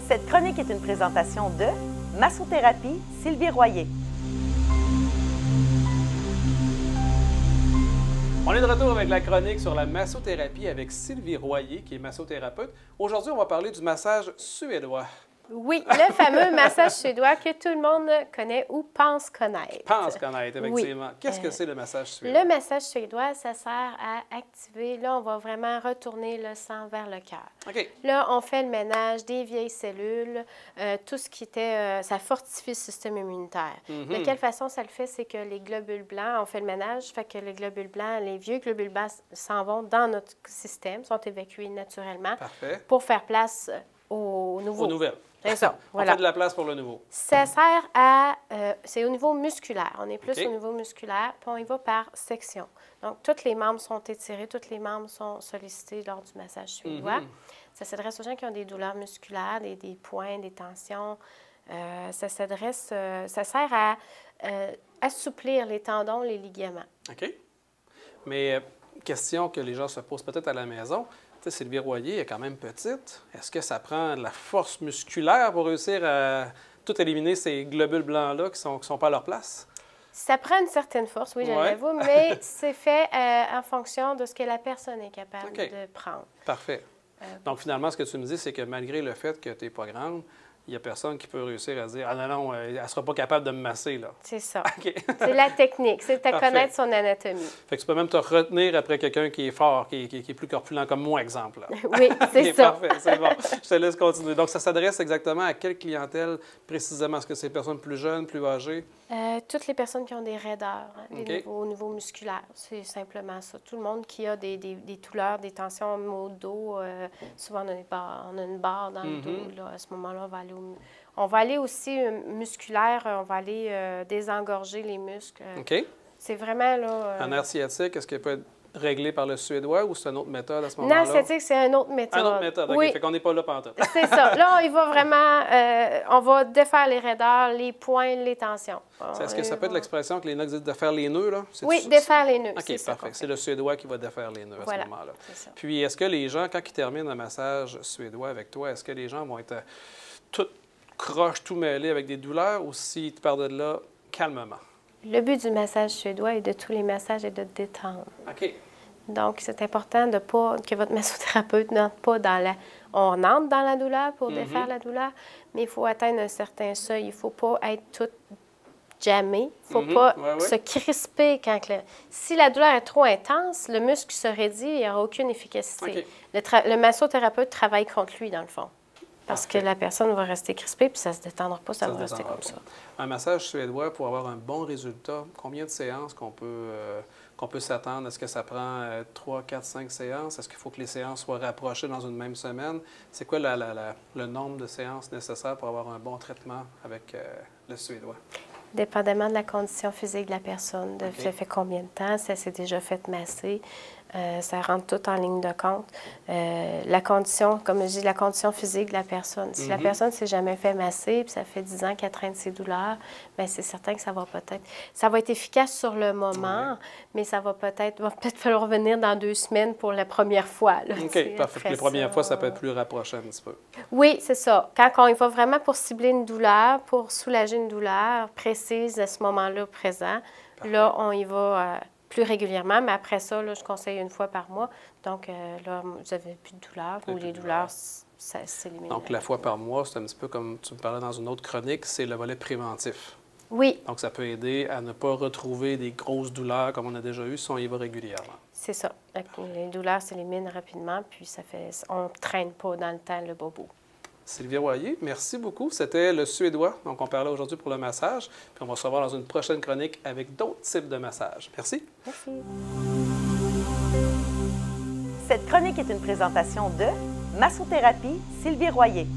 Cette chronique est une présentation de Massothérapie Sylvie Royer. On est de retour avec la chronique sur la massothérapie avec Sylvie Royer, qui est massothérapeute. Aujourd'hui, on va parler du massage suédois. Oui, le fameux massage suédois que tout le monde connaît ou pense connaître. Pense connaître, effectivement. Oui. Qu'est-ce que c'est le massage suédois? Le massage suédois, ça sert à activer, là, on va vraiment retourner le sang vers le cœur. OK. Là, on fait le ménage des vieilles cellules, tout ce qui était, ça fortifie le système immunitaire. De quelle façon ça le fait? C'est que les globules blancs, on fait le ménage, fait que les globules blancs, les vieux globules blancs s'en vont dans notre système, sont évacués naturellement. Parfait. Pour faire place aux nouveaux. Aux nouvelles. C'est ça, voilà. On fait de la place pour le nouveau. Ça sert à... c'est au niveau musculaire. On est plus OK. au niveau musculaire, puis on y va par section. Donc, tous les membres sont étirés, tous les membres sont sollicités lors du massage suédois. Ça s'adresse aux gens qui ont des douleurs musculaires, des points, des tensions. Ça sert à assouplir les tendons, les ligaments. OK. Mais question que les gens se posent peut-être à la maison. Tu sais, Sylvie Royer est quand même petite. Est-ce que ça prend de la force musculaire pour réussir à tout éliminer ces globules blancs-là qui sont pas à leur place? Ça prend une certaine force, oui, je l'avoue, mais c'est fait en fonction de ce que la personne est capable de prendre. Parfait. Donc, finalement, ce que tu me dis, c'est que malgré le fait que tu n'es pas grande, il n'y a personne qui peut réussir à se dire « Ah non, elle ne sera pas capable de me masser. » là. C'est ça. OK. C'est la technique, c'est à connaître son anatomie. Fait que tu peux même te retenir après quelqu'un qui est fort, qui est plus corpulent comme moi, exemple. Là. Oui, c'est ça. Parfait, c'est bon. Je te laisse continuer. Donc, ça s'adresse exactement à quelle clientèle précisément? Est-ce que c'est des personnes plus jeunes, plus âgées? Toutes les personnes qui ont des raideurs, au niveau musculaire, c'est simplement ça. Tout le monde qui a des douleurs, des tensions au dos, souvent on a une barre dans le dos. Là, à ce moment-là, on va aller aussi musculaire, on va aller désengorger les muscles. OK. C'est vraiment là... En nerf sciatique, est-ce qu'elle peut être réglée par le suédois ou c'est une autre méthode à ce moment-là? Nerf sciatique, c'est une autre méthode. Une autre méthode, OK. Oui. Fait qu'on n'est pas là pantoute. C'est ça. Là, il va vraiment... on va défaire les raideurs, les points, les tensions. Est-ce que ça peut être l'expression que les disent de faire les nœuds, là? Oui, défaire les nœuds. OK, parfait. C'est le suédois qui va défaire les nœuds à ce moment-là. Ça. Puis, est-ce que les gens, quand ils terminent un massage suédois avec toi, est-ce que les gens vont être tout croche, tout mêlé avec des douleurs ou s'ils te partent de là calmement? Le but du massage suédois et de tous les massages est de détendre. OK. Donc, c'est important de pas que votre massothérapeute n'entre pas dans la... On entre dans la douleur pour défaire la douleur, mais il faut atteindre un certain seuil. Il ne faut pas être tout jammé. Il ne faut pas se crisper quand... Si la douleur est trop intense, le muscle se raidit et il n'y aura aucune efficacité. Le massothérapeute travaille contre lui, dans le fond. Parce que la personne va rester crispée, puis ça ne se détendra pas, ça va rester comme ça. Un massage suédois, pour avoir un bon résultat, combien de séances qu'on peut s'attendre? Est-ce que ça prend 3, 4, 5 séances? Est-ce qu'il faut que les séances soient rapprochées dans une même semaine? C'est quoi le nombre de séances nécessaires pour avoir un bon traitement avec le suédois? Dépendamment de la condition physique de la personne, ça fait combien de temps, ça s'est déjà fait masser, ça rentre tout en ligne de compte. La condition, comme je dis, la condition physique de la personne. Si la personne ne s'est jamais fait masser, puis ça fait 10 ans qu'elle traîne ses douleurs, bien, c'est certain que ça va être efficace sur le moment, mais ça va peut-être falloir venir dans 2 semaines pour la première fois. Là, OK, parfait. Les premières fois, ça peut être plus rapproché un petit peu. Oui, c'est ça. Quand on y va vraiment pour cibler une douleur, pour soulager une douleur précise à ce moment-là présent, là, on y va plus régulièrement, mais après ça, là, je conseille 1 fois par mois. Donc, là, vous n'avez plus de douleur ou les douleurs, ça s'élimine. Donc, la fois par mois, c'est un petit peu comme tu me parlais dans une autre chronique, c'est le volet préventif. Oui. Donc, ça peut aider à ne pas retrouver des grosses douleurs comme on a déjà eu si on y va régulièrement. C'est ça. Les douleurs s'éliminent rapidement, puis on ne traîne pas dans le temps le bobo. Sylvie Royer, merci beaucoup. C'était le suédois. Donc, on parlait aujourd'hui pour le massage. Puis, on va se revoir dans une prochaine chronique avec d'autres types de massages. Merci. Merci. Cette chronique est une présentation de Massothérapie Sylvie Royer.